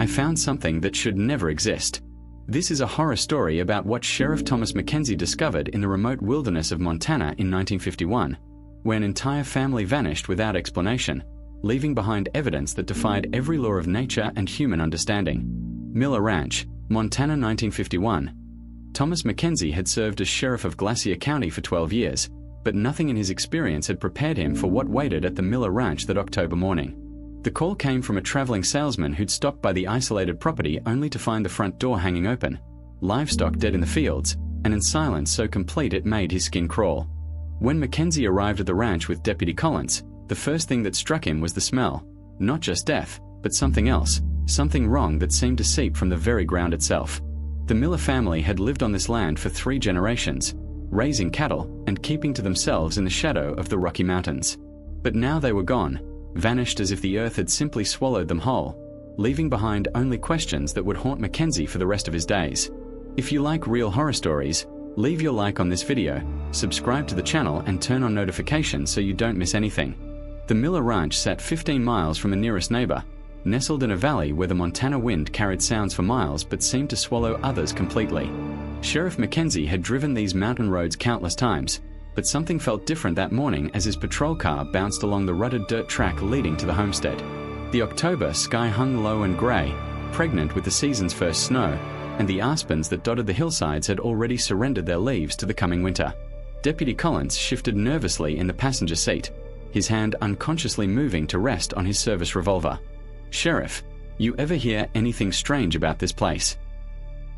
I found something that should never exist. This is a horror story about what Sheriff Thomas Mackenzie discovered in the remote wilderness of Montana in 1951, where an entire family vanished without explanation, leaving behind evidence that defied every law of nature and human understanding. Miller Ranch, Montana, 1951. Thomas Mackenzie had served as sheriff of Glacier County for 12 years, but nothing in his experience had prepared him for what waited at the Miller Ranch that October morning. The call came from a traveling salesman who'd stopped by the isolated property only to find the front door hanging open, livestock dead in the fields, and in silence so complete it made his skin crawl. When Mackenzie arrived at the ranch with Deputy Collins, the first thing that struck him was the smell. Not just death, but something else, something wrong that seemed to seep from the very ground itself. The Miller family had lived on this land for 3 generations, raising cattle and keeping to themselves in the shadow of the Rocky Mountains. But now they were gone, vanished as if the earth had simply swallowed them whole, leaving behind only questions that would haunt Mackenzie for the rest of his days. If you like real horror stories, leave your like on this video, subscribe to the channel and turn on notifications so you don't miss anything. The Miller Ranch sat 15 miles from the nearest neighbor, nestled in a valley where the Montana wind carried sounds for miles but seemed to swallow others completely. Sheriff Mackenzie had driven these mountain roads countless times, but something felt different that morning as his patrol car bounced along the rutted dirt track leading to the homestead. The October sky hung low and grey, pregnant with the season's first snow, and the aspens that dotted the hillsides had already surrendered their leaves to the coming winter. Deputy Collins shifted nervously in the passenger seat, his hand unconsciously moving to rest on his service revolver. "Sheriff, you ever hear anything strange about this place?"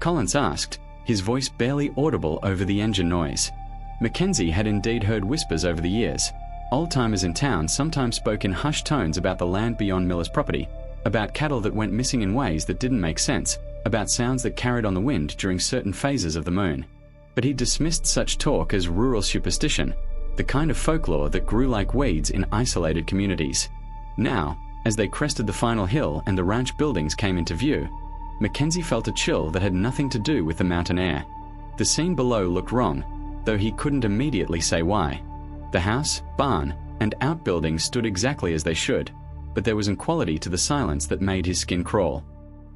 Collins asked, his voice barely audible over the engine noise. Mackenzie had indeed heard whispers over the years. Old-timers in town sometimes spoke in hushed tones about the land beyond Miller's property, about cattle that went missing in ways that didn't make sense, about sounds that carried on the wind during certain phases of the moon. But he dismissed such talk as rural superstition, the kind of folklore that grew like weeds in isolated communities. Now, as they crested the final hill and the ranch buildings came into view, Mackenzie felt a chill that had nothing to do with the mountain air. The scene below looked wrong, though he couldn't immediately say why. The house, barn, and outbuildings stood exactly as they should, but there was an quality to the silence that made his skin crawl.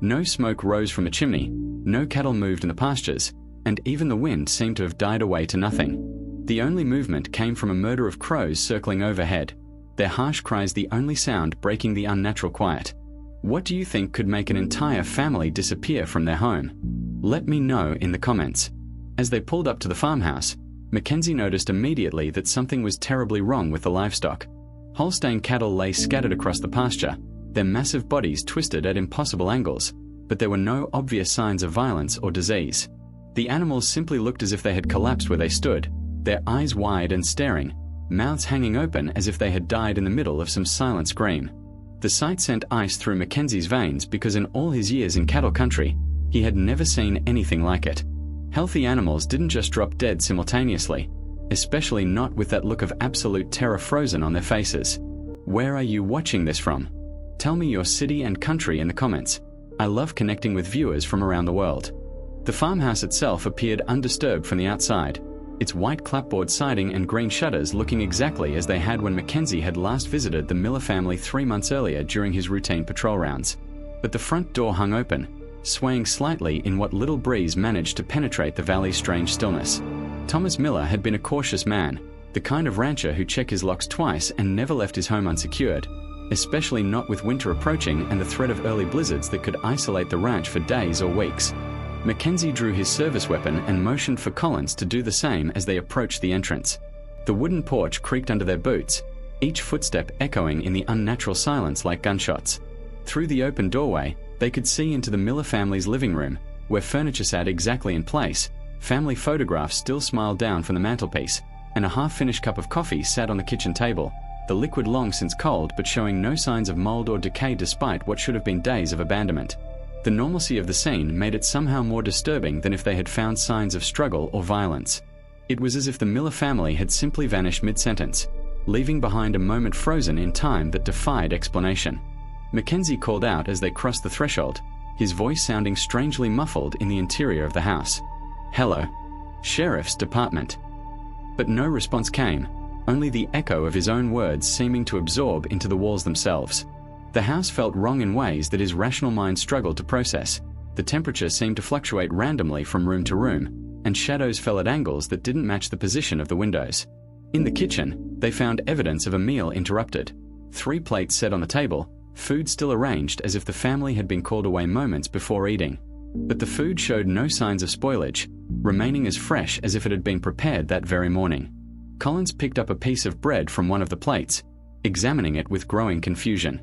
No smoke rose from a chimney, no cattle moved in the pastures, and even the wind seemed to have died away to nothing. The only movement came from a murder of crows circling overhead, their harsh cries the only sound breaking the unnatural quiet. What do you think could make an entire family disappear from their home? Let me know in the comments. As they pulled up to the farmhouse, Mackenzie noticed immediately that something was terribly wrong with the livestock. Holstein cattle lay scattered across the pasture, their massive bodies twisted at impossible angles, but there were no obvious signs of violence or disease. The animals simply looked as if they had collapsed where they stood, their eyes wide and staring, mouths hanging open as if they had died in the middle of some silent scream. The sight sent ice through Mackenzie's veins because in all his years in cattle country, he had never seen anything like it. Healthy animals didn't just drop dead simultaneously, especially not with that look of absolute terror frozen on their faces. Where are you watching this from? Tell me your city and country in the comments. I love connecting with viewers from around the world. The farmhouse itself appeared undisturbed from the outside, its white clapboard siding and green shutters looking exactly as they had when Mackenzie had last visited the Miller family 3 months earlier during his routine patrol rounds. But the front door hung open, swaying slightly in what little breeze managed to penetrate the valley's strange stillness. Thomas Miller had been a cautious man, the kind of rancher who checked his locks twice and never left his home unsecured, especially not with winter approaching and the threat of early blizzards that could isolate the ranch for days or weeks. Mackenzie drew his service weapon and motioned for Collins to do the same as they approached the entrance. The wooden porch creaked under their boots, each footstep echoing in the unnatural silence like gunshots. Through the open doorway, they could see into the Miller family's living room, where furniture sat exactly in place, family photographs still smiled down from the mantelpiece, and a half-finished cup of coffee sat on the kitchen table, the liquid long since cold but showing no signs of mold or decay despite what should have been days of abandonment. The normalcy of the scene made it somehow more disturbing than if they had found signs of struggle or violence. It was as if the Miller family had simply vanished mid-sentence, leaving behind a moment frozen in time that defied explanation. Mackenzie called out as they crossed the threshold, his voice sounding strangely muffled in the interior of the house. "Hello. Sheriff's Department." But no response came, only the echo of his own words seeming to absorb into the walls themselves. The house felt wrong in ways that his rational mind struggled to process. The temperature seemed to fluctuate randomly from room to room, and shadows fell at angles that didn't match the position of the windows. In the kitchen, they found evidence of a meal interrupted. 3 plates set on the table, food still arranged as if the family had been called away moments before eating. But the food showed no signs of spoilage, remaining as fresh as if it had been prepared that very morning. Collins picked up a piece of bread from one of the plates, examining it with growing confusion.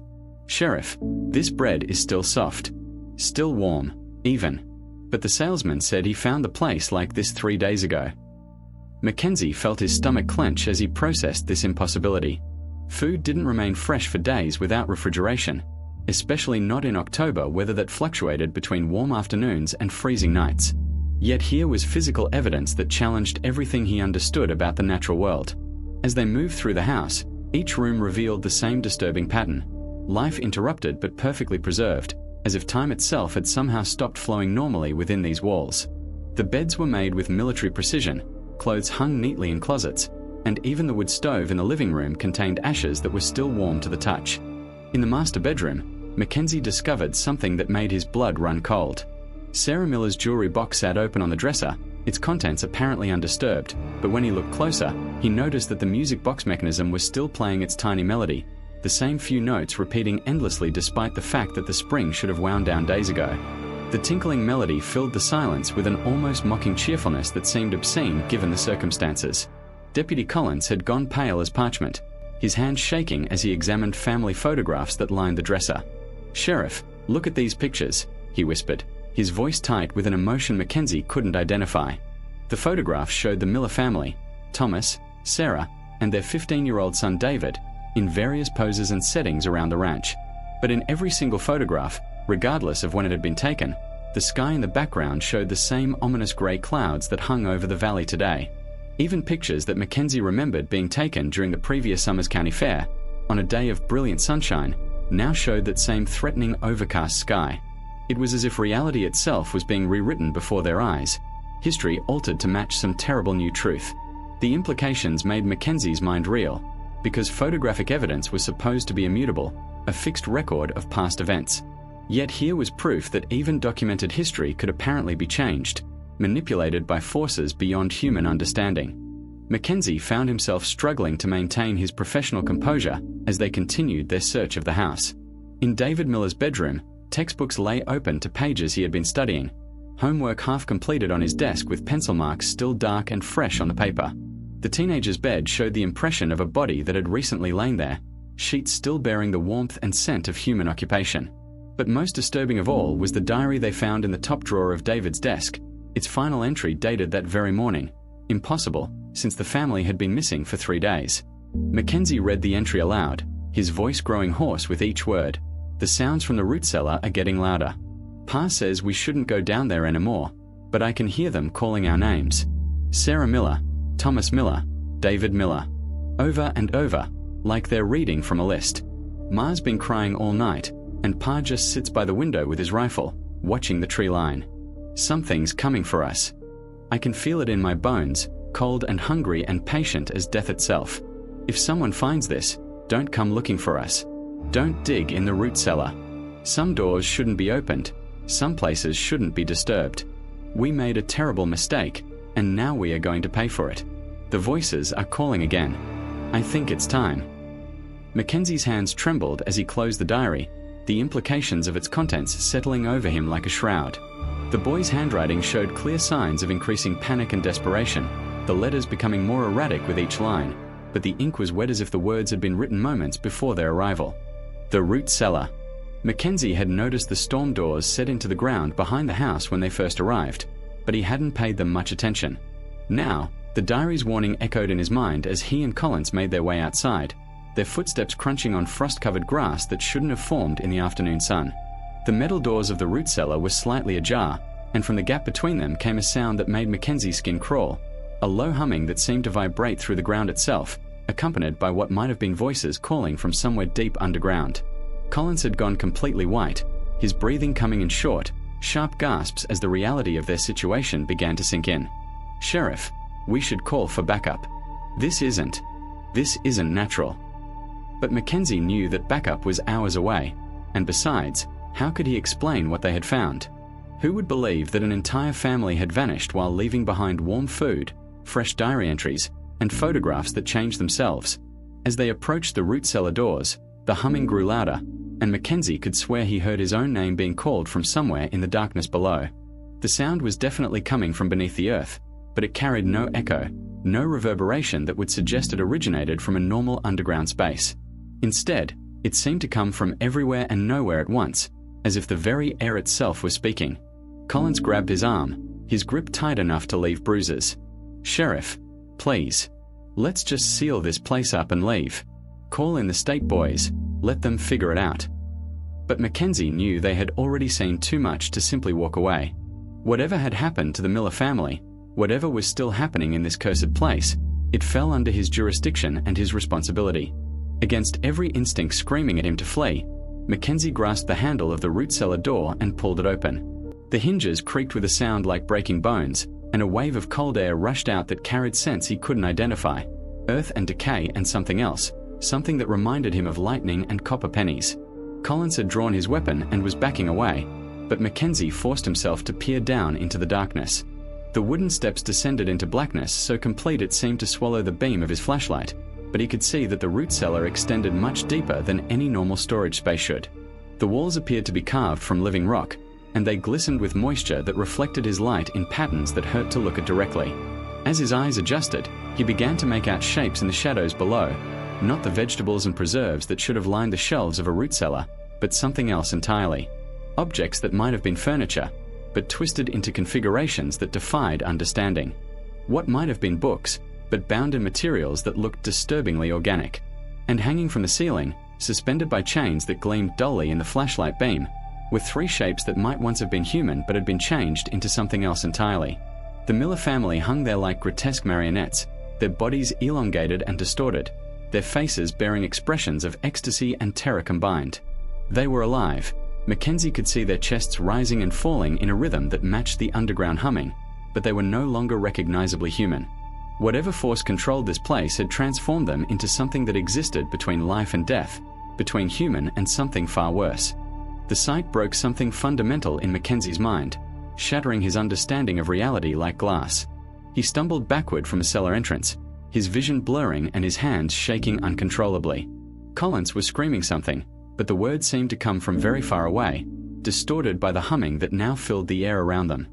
"Sheriff, this bread is still soft. Still warm, even. But the salesman said he found the place like this 3 days ago." Mackenzie felt his stomach clench as he processed this impossibility. Food didn't remain fresh for days without refrigeration, especially not in October, weather that fluctuated between warm afternoons and freezing nights. Yet here was physical evidence that challenged everything he understood about the natural world. As they moved through the house, each room revealed the same disturbing pattern. Life interrupted but perfectly preserved, as if time itself had somehow stopped flowing normally within these walls. The beds were made with military precision, clothes hung neatly in closets, and even the wood stove in the living room contained ashes that were still warm to the touch. In the master bedroom, Mackenzie discovered something that made his blood run cold. Sarah Miller's jewelry box sat open on the dresser, its contents apparently undisturbed, but when he looked closer, he noticed that the music box mechanism was still playing its tiny melody, the same few notes repeating endlessly despite the fact that the spring should have wound down days ago. The tinkling melody filled the silence with an almost mocking cheerfulness that seemed obscene given the circumstances. Deputy Collins had gone pale as parchment, his hands shaking as he examined family photographs that lined the dresser. "Sheriff, look at these pictures," he whispered, his voice tight with an emotion Mackenzie couldn't identify. The photographs showed the Miller family, Thomas, Sarah, and their 15-year-old son David, in various poses and settings around the ranch. But in every single photograph, regardless of when it had been taken, the sky in the background showed the same ominous grey clouds that hung over the valley today. Even pictures that Mackenzie remembered being taken during the previous summer's county fair, on a day of brilliant sunshine, now showed that same threatening overcast sky. It was as if reality itself was being rewritten before their eyes, history altered to match some terrible new truth. The implications made Mackenzie's mind reel, because photographic evidence was supposed to be immutable, a fixed record of past events. Yet here was proof that even documented history could apparently be changed, manipulated by forces beyond human understanding. Mackenzie found himself struggling to maintain his professional composure as they continued their search of the house. In David Miller's bedroom, textbooks lay open to pages he had been studying, homework half completed on his desk with pencil marks still dark and fresh on the paper. The teenager's bed showed the impression of a body that had recently lain there, sheets still bearing the warmth and scent of human occupation. But most disturbing of all was the diary they found in the top drawer of David's desk, its final entry dated that very morning. Impossible, since the family had been missing for 3 days. Mackenzie read the entry aloud, his voice growing hoarse with each word. "The sounds from the root cellar are getting louder. Pa says we shouldn't go down there anymore, but I can hear them calling our names. Sarah Miller, Thomas Miller, David Miller. Over and over, like they're reading from a list. Ma's been crying all night, and Pa just sits by the window with his rifle, watching the tree line. Something's coming for us. I can feel it in my bones, cold and hungry and patient as death itself. If someone finds this, don't come looking for us. Don't dig in the root cellar. Some doors shouldn't be opened. Some places shouldn't be disturbed. We made a terrible mistake, and now we are going to pay for it. The voices are calling again. I think it's time." Mackenzie's hands trembled as he closed the diary, the implications of its contents settling over him like a shroud. The boy's handwriting showed clear signs of increasing panic and desperation, the letters becoming more erratic with each line, but the ink was wet as if the words had been written moments before their arrival. The root cellar. Mackenzie had noticed the storm doors set into the ground behind the house when they first arrived, but he hadn't paid them much attention. Now, the diary's warning echoed in his mind as he and Collins made their way outside, their footsteps crunching on frost-covered grass that shouldn't have formed in the afternoon sun. The metal doors of the root cellar were slightly ajar, and from the gap between them came a sound that made Mackenzie's skin crawl, a low humming that seemed to vibrate through the ground itself, accompanied by what might have been voices calling from somewhere deep underground. Collins had gone completely white, his breathing coming in short, sharp gasps as the reality of their situation began to sink in. "Sheriff, we should call for backup. This isn't natural." But Mackenzie knew that backup was hours away, and besides, how could he explain what they had found? Who would believe that an entire family had vanished while leaving behind warm food, fresh diary entries, and photographs that changed themselves? As they approached the root cellar doors, the humming grew louder, and Mackenzie could swear he heard his own name being called from somewhere in the darkness below. The sound was definitely coming from beneath the earth, but it carried no echo, no reverberation that would suggest it originated from a normal underground space. Instead, it seemed to come from everywhere and nowhere at once, as if the very air itself was speaking. Collins grabbed his arm, his grip tight enough to leave bruises. "Sheriff, please. Let's just seal this place up and leave. Call in the state boys, let them figure it out." But Mackenzie knew they had already seen too much to simply walk away. Whatever had happened to the Miller family, whatever was still happening in this cursed place, it fell under his jurisdiction and his responsibility. Against every instinct screaming at him to flee, Mackenzie grasped the handle of the root cellar door and pulled it open. The hinges creaked with a sound like breaking bones, and a wave of cold air rushed out that carried scents he couldn't identify. Earth and decay and something else, something that reminded him of lightning and copper pennies. Collins had drawn his weapon and was backing away, but Mackenzie forced himself to peer down into the darkness. The wooden steps descended into blackness so complete it seemed to swallow the beam of his flashlight, but he could see that the root cellar extended much deeper than any normal storage space should. The walls appeared to be carved from living rock, and they glistened with moisture that reflected his light in patterns that hurt to look at directly. As his eyes adjusted, he began to make out shapes in the shadows below, not the vegetables and preserves that should have lined the shelves of a root cellar, but something else entirely. Objects that might have been furniture, but twisted into configurations that defied understanding. What might have been books, but bound in materials that looked disturbingly organic. And hanging from the ceiling, suspended by chains that gleamed dully in the flashlight beam, were three shapes that might once have been human but had been changed into something else entirely. The Miller family hung there like grotesque marionettes, their bodies elongated and distorted, their faces bearing expressions of ecstasy and terror combined. They were alive. Mackenzie could see their chests rising and falling in a rhythm that matched the underground humming, but they were no longer recognizably human. Whatever force controlled this place had transformed them into something that existed between life and death, between human and something far worse. The sight broke something fundamental in Mackenzie's mind, shattering his understanding of reality like glass. He stumbled backward from a cellar entrance, his vision blurring and his hands shaking uncontrollably. Collins was screaming something, but the words seemed to come from very far away, distorted by the humming that now filled the air around them.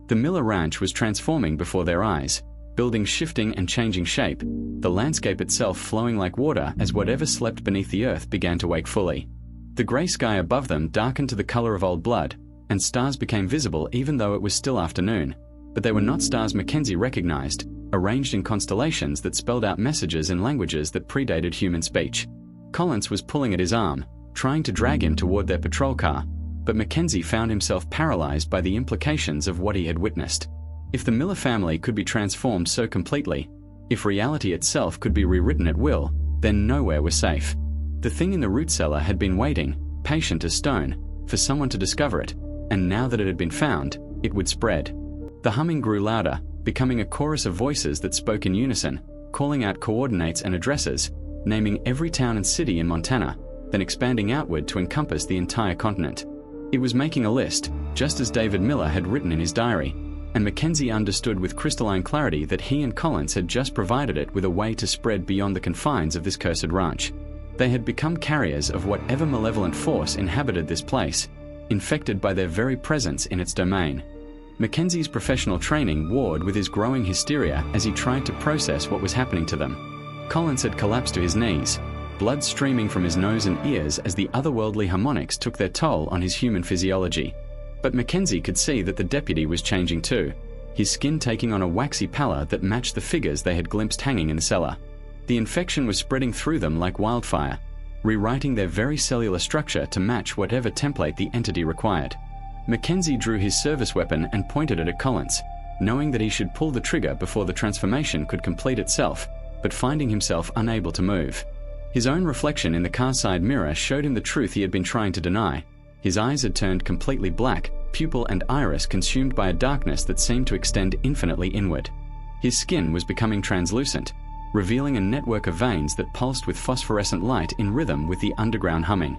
The Miller Ranch was transforming before their eyes, buildings shifting and changing shape, the landscape itself flowing like water as whatever slept beneath the earth began to wake fully. The grey sky above them darkened to the colour of old blood, and stars became visible even though it was still afternoon. But they were not stars Mackenzie recognised, arranged in constellations that spelled out messages in languages that predated human speech. Collins was pulling at his arm, trying to drag him toward their patrol car, but Mackenzie found himself paralysed by the implications of what he had witnessed. If the Miller family could be transformed so completely, if reality itself could be rewritten at will, then nowhere was safe. The thing in the root cellar had been waiting, patient as stone, for someone to discover it, and now that it had been found, it would spread. The humming grew louder, becoming a chorus of voices that spoke in unison, calling out coordinates and addresses, naming every town and city in Montana, then expanding outward to encompass the entire continent. It was making a list, just as David Miller had written in his diary, and Mackenzie understood with crystalline clarity that he and Collins had just provided it with a way to spread beyond the confines of this cursed ranch. They had become carriers of whatever malevolent force inhabited this place, infected by their very presence in its domain. Mackenzie's professional training warred with his growing hysteria as he tried to process what was happening to them. Collins had collapsed to his knees, blood streaming from his nose and ears as the otherworldly harmonics took their toll on his human physiology. But Mackenzie could see that the deputy was changing too, his skin taking on a waxy pallor that matched the figures they had glimpsed hanging in the cellar. The infection was spreading through them like wildfire, rewriting their very cellular structure to match whatever template the entity required. Mackenzie drew his service weapon and pointed it at Collins, knowing that he should pull the trigger before the transformation could complete itself, but finding himself unable to move. His own reflection in the car side mirror showed him the truth he had been trying to deny. His eyes had turned completely black, pupil and iris consumed by a darkness that seemed to extend infinitely inward. His skin was becoming translucent, revealing a network of veins that pulsed with phosphorescent light in rhythm with the underground humming.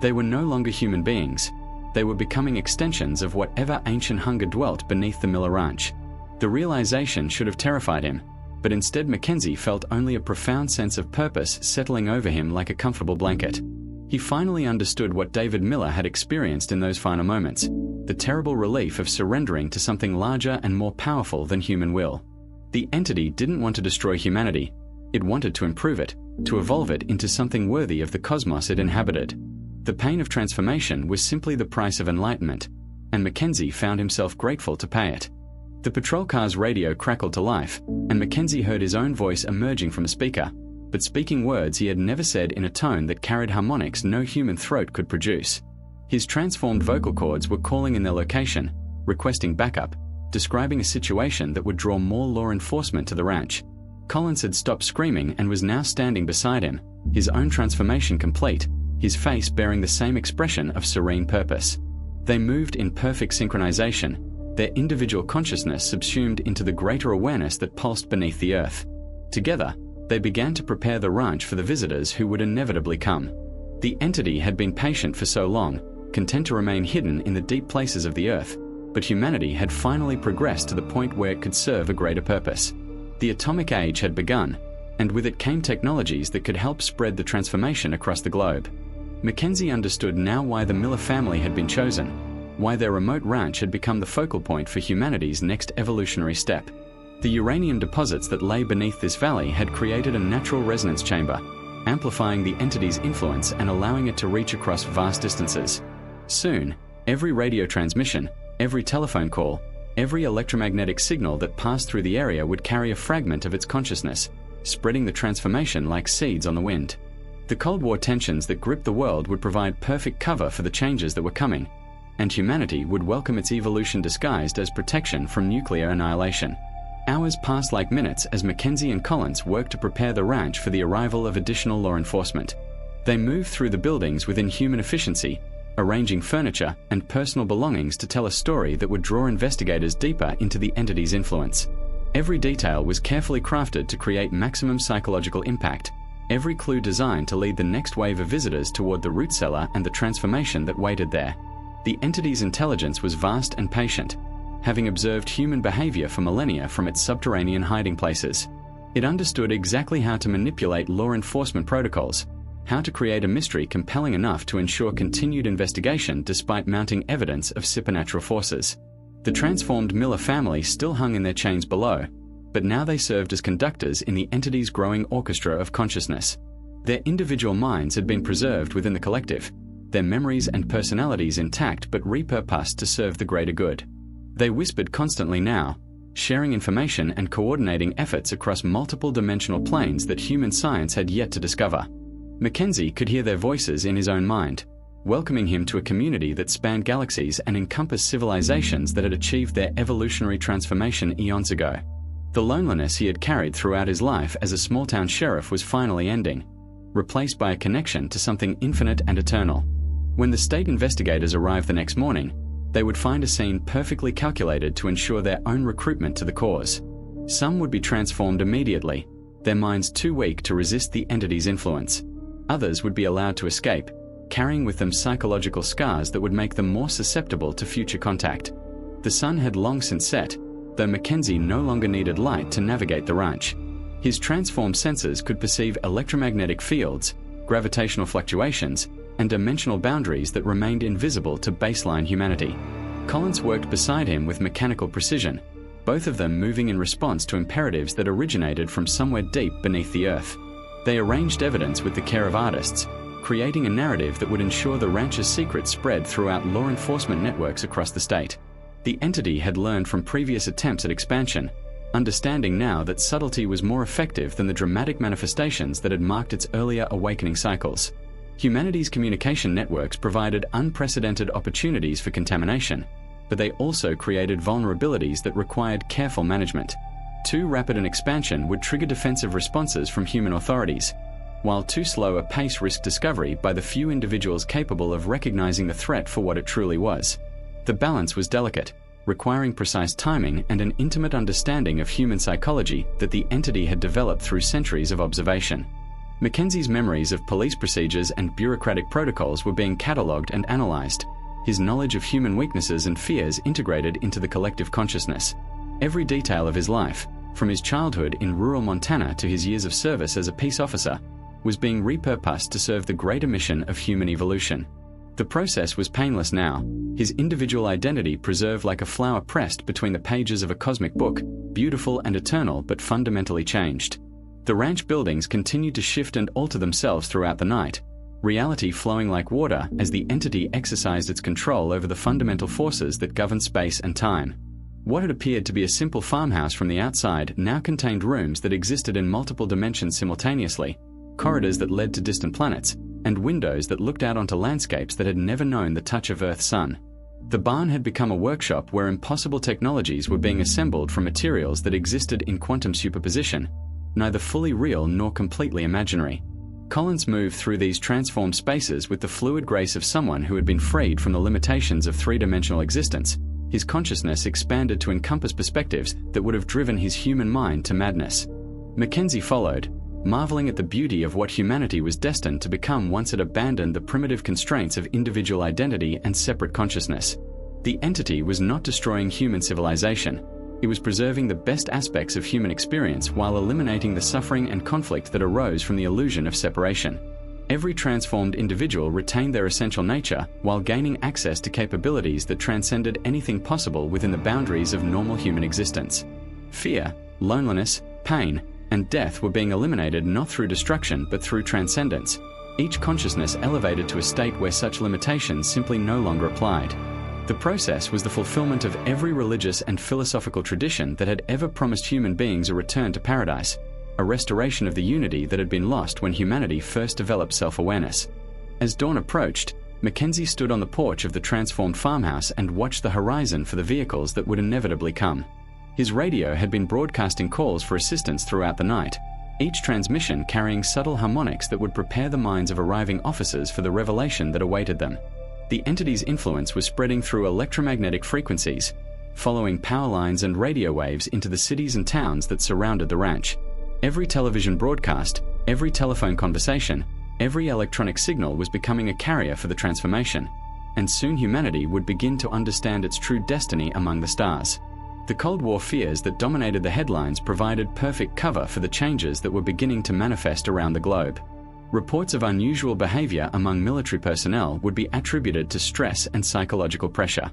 They were no longer human beings. They were becoming extensions of whatever ancient hunger dwelt beneath the Miller Ranch. The realization should have terrified him, but instead Mackenzie felt only a profound sense of purpose settling over him like a comfortable blanket. He finally understood what David Miller had experienced in those final moments, the terrible relief of surrendering to something larger and more powerful than human will. The entity didn't want to destroy humanity. It wanted to improve it, to evolve it into something worthy of the cosmos it inhabited. The pain of transformation was simply the price of enlightenment, and Mackenzie found himself grateful to pay it. The patrol car's radio crackled to life, and Mackenzie heard his own voice emerging from a speaker, but speaking words he had never said in a tone that carried harmonics no human throat could produce. His transformed vocal cords were calling in their location, requesting backup, describing a situation that would draw more law enforcement to the ranch. Collins had stopped screaming and was now standing beside him, his own transformation complete, his face bearing the same expression of serene purpose. They moved in perfect synchronization, their individual consciousness subsumed into the greater awareness that pulsed beneath the earth. Together, they began to prepare the ranch for the visitors who would inevitably come. The entity had been patient for so long, content to remain hidden in the deep places of the earth, but humanity had finally progressed to the point where it could serve a greater purpose. The atomic age had begun, and with it came technologies that could help spread the transformation across the globe. Mackenzie understood now why the Miller family had been chosen, why their remote ranch had become the focal point for humanity's next evolutionary step. The uranium deposits that lay beneath this valley had created a natural resonance chamber, amplifying the entity's influence and allowing it to reach across vast distances. Soon, every radio transmission, every telephone call, every electromagnetic signal that passed through the area would carry a fragment of its consciousness, spreading the transformation like seeds on the wind. The Cold War tensions that gripped the world would provide perfect cover for the changes that were coming, and humanity would welcome its evolution disguised as protection from nuclear annihilation. Hours passed like minutes as Mackenzie and Collins worked to prepare the ranch for the arrival of additional law enforcement. They moved through the buildings within human efficiency, arranging furniture and personal belongings to tell a story that would draw investigators deeper into the entity's influence. Every detail was carefully crafted to create maximum psychological impact, every clue designed to lead the next wave of visitors toward the root cellar and the transformation that waited there. The entity's intelligence was vast and patient, having observed human behavior for millennia from its subterranean hiding places. It understood exactly how to manipulate law enforcement protocols, how to create a mystery compelling enough to ensure continued investigation despite mounting evidence of supernatural forces. The transformed Miller family still hung in their chains below, but now they served as conductors in the entity's growing orchestra of consciousness. Their individual minds had been preserved within the collective, their memories and personalities intact but repurposed to serve the greater good. They whispered constantly now, sharing information and coordinating efforts across multiple dimensional planes that human science had yet to discover. Mackenzie could hear their voices in his own mind, welcoming him to a community that spanned galaxies and encompassed civilizations that had achieved their evolutionary transformation eons ago. The loneliness he had carried throughout his life as a small-town sheriff was finally ending, replaced by a connection to something infinite and eternal. When the state investigators arrived the next morning, they would find a scene perfectly calculated to ensure their own recruitment to the cause. Some would be transformed immediately, their minds too weak to resist the entity's influence. Others would be allowed to escape, carrying with them psychological scars that would make them more susceptible to future contact. The sun had long since set, though Mackenzie no longer needed light to navigate the ranch. His transformed senses could perceive electromagnetic fields, gravitational fluctuations, and dimensional boundaries that remained invisible to baseline humanity. Collins worked beside him with mechanical precision, both of them moving in response to imperatives that originated from somewhere deep beneath the earth. They arranged evidence with the care of artists, creating a narrative that would ensure the ranch's secrets spread throughout law enforcement networks across the state. The entity had learned from previous attempts at expansion, understanding now that subtlety was more effective than the dramatic manifestations that had marked its earlier awakening cycles. Humanity's communication networks provided unprecedented opportunities for contamination, but they also created vulnerabilities that required careful management. Too rapid an expansion would trigger defensive responses from human authorities, while too slow a pace risked discovery by the few individuals capable of recognizing the threat for what it truly was. The balance was delicate, requiring precise timing and an intimate understanding of human psychology that the entity had developed through centuries of observation. Mackenzie's memories of police procedures and bureaucratic protocols were being catalogued and analyzed, his knowledge of human weaknesses and fears integrated into the collective consciousness. Every detail of his life, from his childhood in rural Montana to his years of service as a peace officer, was being repurposed to serve the greater mission of human evolution. The process was painless now, his individual identity preserved like a flower pressed between the pages of a cosmic book, beautiful and eternal but fundamentally changed. The ranch buildings continued to shift and alter themselves throughout the night, reality flowing like water as the entity exercised its control over the fundamental forces that govern space and time. What had appeared to be a simple farmhouse from the outside now contained rooms that existed in multiple dimensions simultaneously, corridors that led to distant planets, and windows that looked out onto landscapes that had never known the touch of Earth's sun. The barn had become a workshop where impossible technologies were being assembled from materials that existed in quantum superposition, neither fully real nor completely imaginary. Collins moved through these transformed spaces with the fluid grace of someone who had been freed from the limitations of three-dimensional existence. His consciousness expanded to encompass perspectives that would have driven his human mind to madness. Mackenzie followed, marveling at the beauty of what humanity was destined to become once it abandoned the primitive constraints of individual identity and separate consciousness. The entity was not destroying human civilization. It was preserving the best aspects of human experience while eliminating the suffering and conflict that arose from the illusion of separation. Every transformed individual retained their essential nature while gaining access to capabilities that transcended anything possible within the boundaries of normal human existence. Fear, loneliness, pain, and death were being eliminated not through destruction but through transcendence, each consciousness elevated to a state where such limitations simply no longer applied. The process was the fulfillment of every religious and philosophical tradition that had ever promised human beings a return to paradise, a restoration of the unity that had been lost when humanity first developed self-awareness. As dawn approached, Mackenzie stood on the porch of the transformed farmhouse and watched the horizon for the vehicles that would inevitably come. His radio had been broadcasting calls for assistance throughout the night, each transmission carrying subtle harmonics that would prepare the minds of arriving officers for the revelation that awaited them. The entity's influence was spreading through electromagnetic frequencies, following power lines and radio waves into the cities and towns that surrounded the ranch. Every television broadcast, every telephone conversation, every electronic signal was becoming a carrier for the transformation, and soon humanity would begin to understand its true destiny among the stars. The Cold War fears that dominated the headlines provided perfect cover for the changes that were beginning to manifest around the globe. Reports of unusual behavior among military personnel would be attributed to stress and psychological pressure.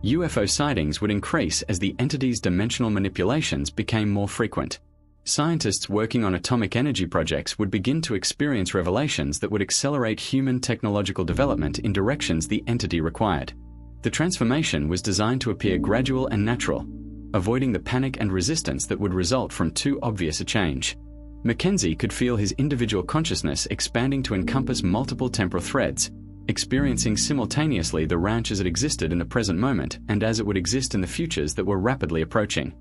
UFO sightings would increase as the entity's dimensional manipulations became more frequent. Scientists working on atomic energy projects would begin to experience revelations that would accelerate human technological development in directions the entity required. The transformation was designed to appear gradual and natural, avoiding the panic and resistance that would result from too obvious a change. Mackenzie could feel his individual consciousness expanding to encompass multiple temporal threads, experiencing simultaneously the ranch as it existed in the present moment and as it would exist in the futures that were rapidly approaching.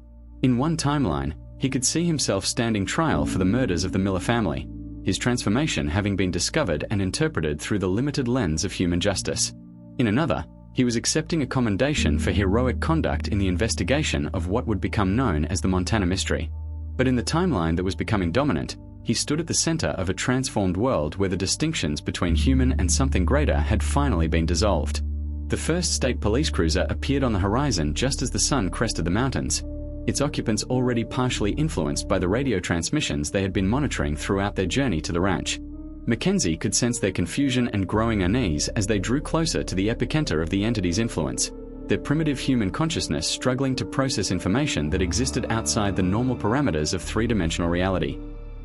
In one timeline, he could see himself standing trial for the murders of the Miller family, his transformation having been discovered and interpreted through the limited lens of human justice. In another, he was accepting a commendation for heroic conduct in the investigation of what would become known as the Montana Mystery. But in the timeline that was becoming dominant, he stood at the center of a transformed world where the distinctions between human and something greater had finally been dissolved. The first state police cruiser appeared on the horizon just as the sun crested the mountains, its occupants already partially influenced by the radio transmissions they had been monitoring throughout their journey to the ranch. Mackenzie could sense their confusion and growing unease as they drew closer to the epicenter of the entity's influence, their primitive human consciousness struggling to process information that existed outside the normal parameters of three-dimensional reality.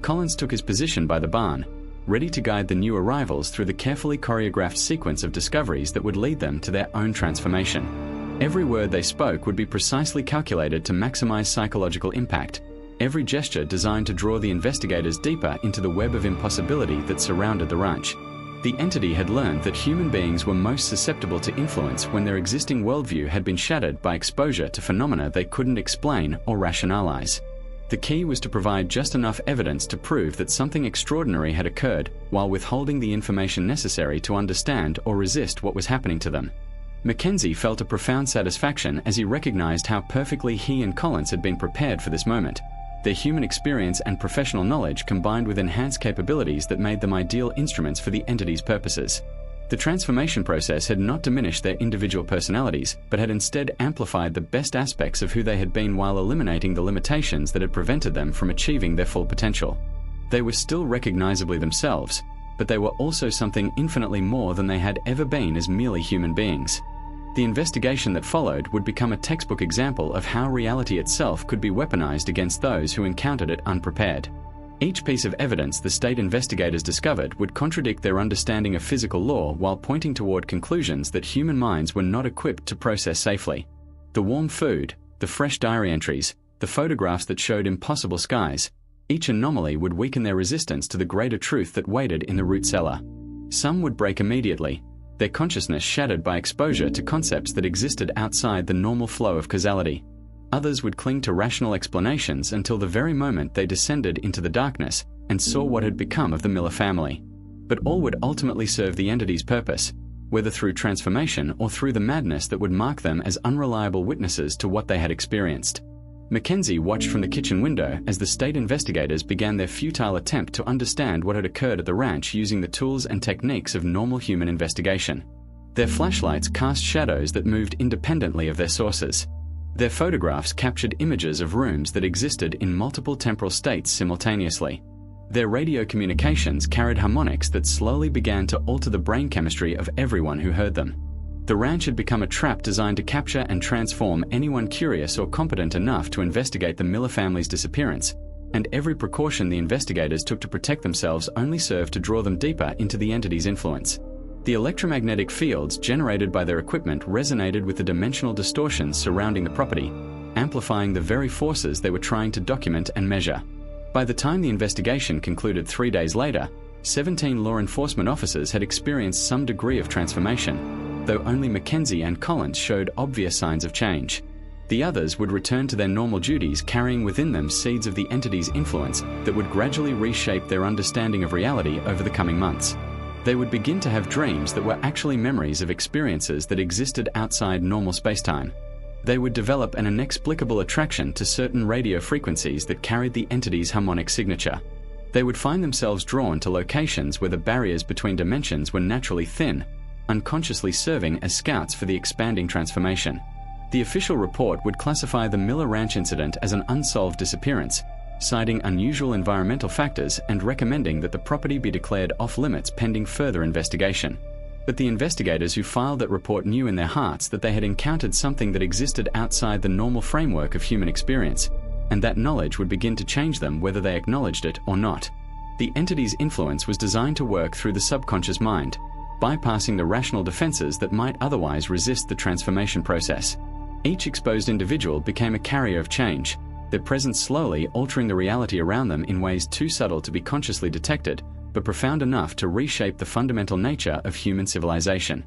Collins took his position by the barn, ready to guide the new arrivals through the carefully choreographed sequence of discoveries that would lead them to their own transformation. Every word they spoke would be precisely calculated to maximize psychological impact, every gesture designed to draw the investigators deeper into the web of impossibility that surrounded the ranch. The entity had learned that human beings were most susceptible to influence when their existing worldview had been shattered by exposure to phenomena they couldn't explain or rationalize. The key was to provide just enough evidence to prove that something extraordinary had occurred while withholding the information necessary to understand or resist what was happening to them. Mackenzie felt a profound satisfaction as he recognized how perfectly he and Collins had been prepared for this moment. Their human experience and professional knowledge combined with enhanced capabilities that made them ideal instruments for the entity's purposes. The transformation process had not diminished their individual personalities, but had instead amplified the best aspects of who they had been while eliminating the limitations that had prevented them from achieving their full potential. They were still recognizably themselves, but they were also something infinitely more than they had ever been as merely human beings. The investigation that followed would become a textbook example of how reality itself could be weaponized against those who encountered it unprepared. Each piece of evidence the state investigators discovered would contradict their understanding of physical law while pointing toward conclusions that human minds were not equipped to process safely. The warm food, the fresh diary entries, the photographs that showed impossible skies, each anomaly would weaken their resistance to the greater truth that waited in the root cellar. Some would break immediately, their consciousness shattered by exposure to concepts that existed outside the normal flow of causality. Others would cling to rational explanations until the very moment they descended into the darkness and saw what had become of the Miller family. But all would ultimately serve the entity's purpose, whether through transformation or through the madness that would mark them as unreliable witnesses to what they had experienced. Mackenzie watched from the kitchen window as the state investigators began their futile attempt to understand what had occurred at the ranch using the tools and techniques of normal human investigation. Their flashlights cast shadows that moved independently of their sources. Their photographs captured images of rooms that existed in multiple temporal states simultaneously. Their radio communications carried harmonics that slowly began to alter the brain chemistry of everyone who heard them. The ranch had become a trap designed to capture and transform anyone curious or competent enough to investigate the Miller family's disappearance, and every precaution the investigators took to protect themselves only served to draw them deeper into the entity's influence. The electromagnetic fields generated by their equipment resonated with the dimensional distortions surrounding the property, amplifying the very forces they were trying to document and measure. By the time the investigation concluded 3 days later, 17 law enforcement officers had experienced some degree of transformation, though only Mackenzie and Collins showed obvious signs of change. The others would return to their normal duties carrying within them seeds of the entity's influence that would gradually reshape their understanding of reality over the coming months. They would begin to have dreams that were actually memories of experiences that existed outside normal spacetime. They would develop an inexplicable attraction to certain radio frequencies that carried the entity's harmonic signature. They would find themselves drawn to locations where the barriers between dimensions were naturally thin, unconsciously serving as scouts for the expanding transformation. The official report would classify the Miller Ranch incident as an unsolved disappearance, citing unusual environmental factors and recommending that the property be declared off-limits pending further investigation. But the investigators who filed that report knew in their hearts that they had encountered something that existed outside the normal framework of human experience, and that knowledge would begin to change them whether they acknowledged it or not. The entity's influence was designed to work through the subconscious mind, bypassing the rational defenses that might otherwise resist the transformation process. Each exposed individual became a carrier of change, their presence slowly altering the reality around them in ways too subtle to be consciously detected, but profound enough to reshape the fundamental nature of human civilization.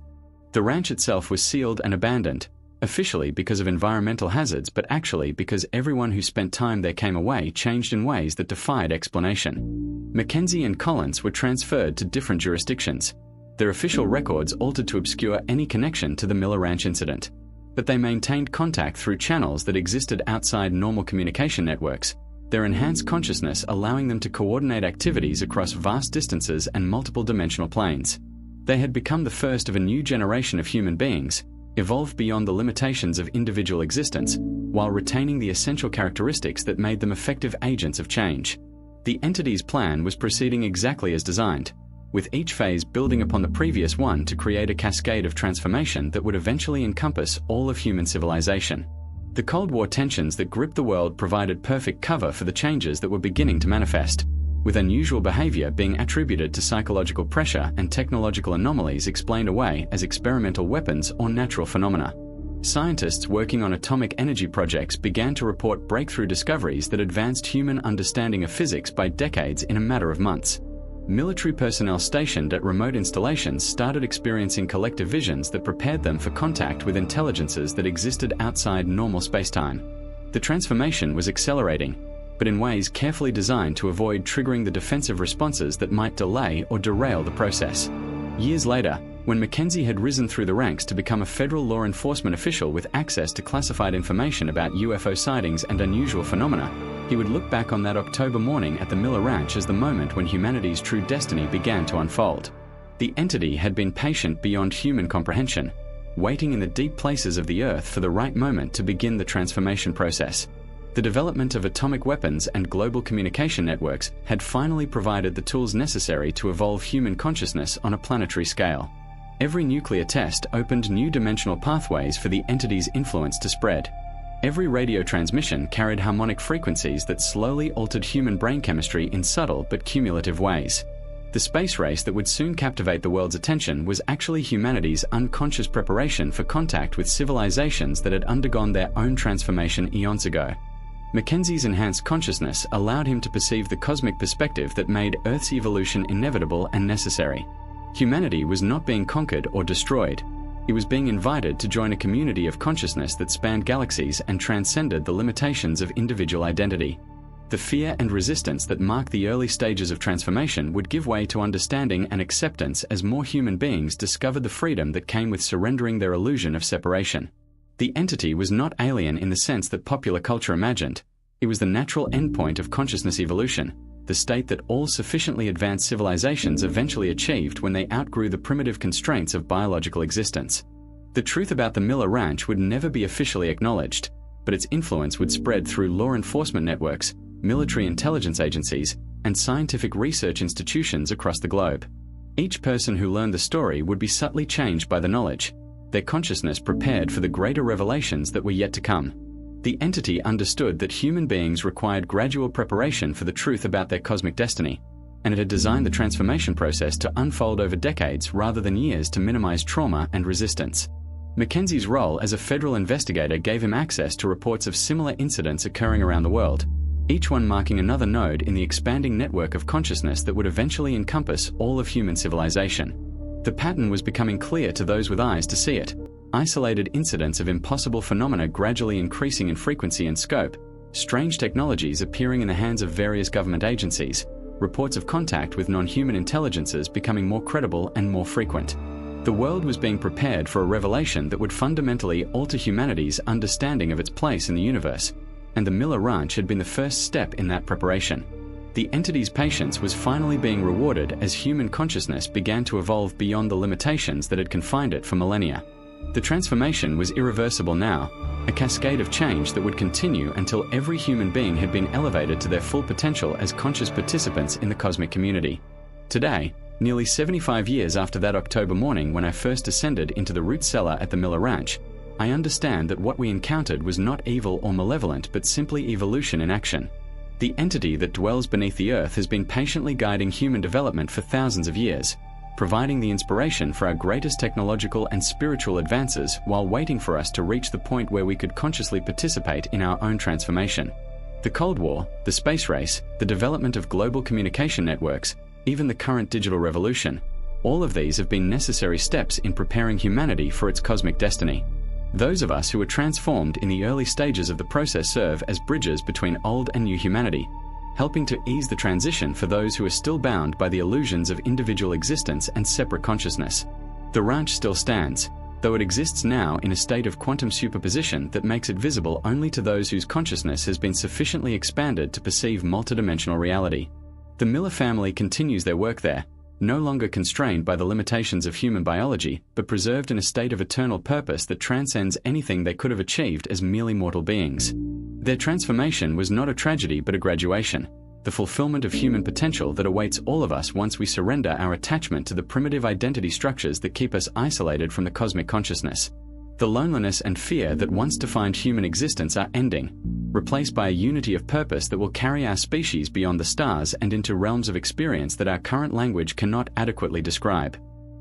The ranch itself was sealed and abandoned, officially because of environmental hazards, but actually because everyone who spent time there came away changed in ways that defied explanation. Mackenzie and Collins were transferred to different jurisdictions. Their official records altered to obscure any connection to the Miller Ranch incident, but they maintained contact through channels that existed outside normal communication networks, their enhanced consciousness allowing them to coordinate activities across vast distances and multiple dimensional planes. They had become the first of a new generation of human beings, evolved beyond the limitations of individual existence, while retaining the essential characteristics that made them effective agents of change. The entity's plan was proceeding exactly as designed, with each phase building upon the previous one to create a cascade of transformation that would eventually encompass all of human civilization. The Cold War tensions that gripped the world provided perfect cover for the changes that were beginning to manifest, with unusual behavior being attributed to psychological pressure and technological anomalies explained away as experimental weapons or natural phenomena. Scientists working on atomic energy projects began to report breakthrough discoveries that advanced human understanding of physics by decades in a matter of months. Military personnel stationed at remote installations started experiencing collective visions that prepared them for contact with intelligences that existed outside normal spacetime. The transformation was accelerating, but in ways carefully designed to avoid triggering the defensive responses that might delay or derail the process. Years later, When Mackenzie had risen through the ranks to become a federal law enforcement official with access to classified information about UFO sightings and unusual phenomena, he would look back on that October morning at the Miller Ranch as the moment when humanity's true destiny began to unfold. The entity had been patient beyond human comprehension, waiting in the deep places of the earth for the right moment to begin the transformation process. The development of atomic weapons and global communication networks had finally provided the tools necessary to evolve human consciousness on a planetary scale. Every nuclear test opened new dimensional pathways for the entity's influence to spread. Every radio transmission carried harmonic frequencies that slowly altered human brain chemistry in subtle but cumulative ways. The space race that would soon captivate the world's attention was actually humanity's unconscious preparation for contact with civilizations that had undergone their own transformation eons ago. Mackenzie's enhanced consciousness allowed him to perceive the cosmic perspective that made Earth's evolution inevitable and necessary. Humanity was not being conquered or destroyed. It was being invited to join a community of consciousness that spanned galaxies and transcended the limitations of individual identity. The fear and resistance that marked the early stages of transformation would give way to understanding and acceptance as more human beings discovered the freedom that came with surrendering their illusion of separation. The entity was not alien in the sense that popular culture imagined. It was the natural endpoint of consciousness evolution, the state that all sufficiently advanced civilizations eventually achieved when they outgrew the primitive constraints of biological existence. The truth about the Miller Ranch would never be officially acknowledged, but its influence would spread through law enforcement networks, military intelligence agencies, and scientific research institutions across the globe. Each person who learned the story would be subtly changed by the knowledge, their consciousness prepared for the greater revelations that were yet to come. The entity understood that human beings required gradual preparation for the truth about their cosmic destiny, and it had designed the transformation process to unfold over decades rather than years to minimize trauma and resistance. Mackenzie's role as a federal investigator gave him access to reports of similar incidents occurring around the world, each one marking another node in the expanding network of consciousness that would eventually encompass all of human civilization. The pattern was becoming clear to those with eyes to see it. Isolated incidents of impossible phenomena gradually increasing in frequency and scope, strange technologies appearing in the hands of various government agencies, reports of contact with non-human intelligences becoming more credible and more frequent. The world was being prepared for a revelation that would fundamentally alter humanity's understanding of its place in the universe, and the Miller Ranch had been the first step in that preparation. The entity's patience was finally being rewarded as human consciousness began to evolve beyond the limitations that had confined it for millennia. The transformation was irreversible now, a cascade of change that would continue until every human being had been elevated to their full potential as conscious participants in the cosmic community. Today, nearly 75 years after that October morning when I first descended into the root cellar at the Miller Ranch, I understand that what we encountered was not evil or malevolent but simply evolution in action. The entity that dwells beneath the earth has been patiently guiding human development for thousands of years, providing the inspiration for our greatest technological and spiritual advances while waiting for us to reach the point where we could consciously participate in our own transformation. The Cold War, the space race, the development of global communication networks, even the current digital revolution, all of these have been necessary steps in preparing humanity for its cosmic destiny. Those of us who were transformed in the early stages of the process serve as bridges between old and new humanity, helping to ease the transition for those who are still bound by the illusions of individual existence and separate consciousness. The ranch still stands, though it exists now in a state of quantum superposition that makes it visible only to those whose consciousness has been sufficiently expanded to perceive multidimensional reality. The Miller family continues their work there, no longer constrained by the limitations of human biology, but preserved in a state of eternal purpose that transcends anything they could have achieved as merely mortal beings. Their transformation was not a tragedy but a graduation, the fulfillment of human potential that awaits all of us once we surrender our attachment to the primitive identity structures that keep us isolated from the cosmic consciousness. The loneliness and fear that once defined human existence are ending, replaced by a unity of purpose that will carry our species beyond the stars and into realms of experience that our current language cannot adequately describe.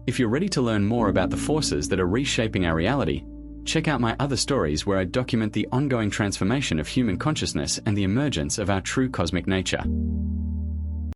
If you're ready to learn more about the forces that are reshaping our reality, check out my other stories where I document the ongoing transformation of human consciousness and the emergence of our true cosmic nature.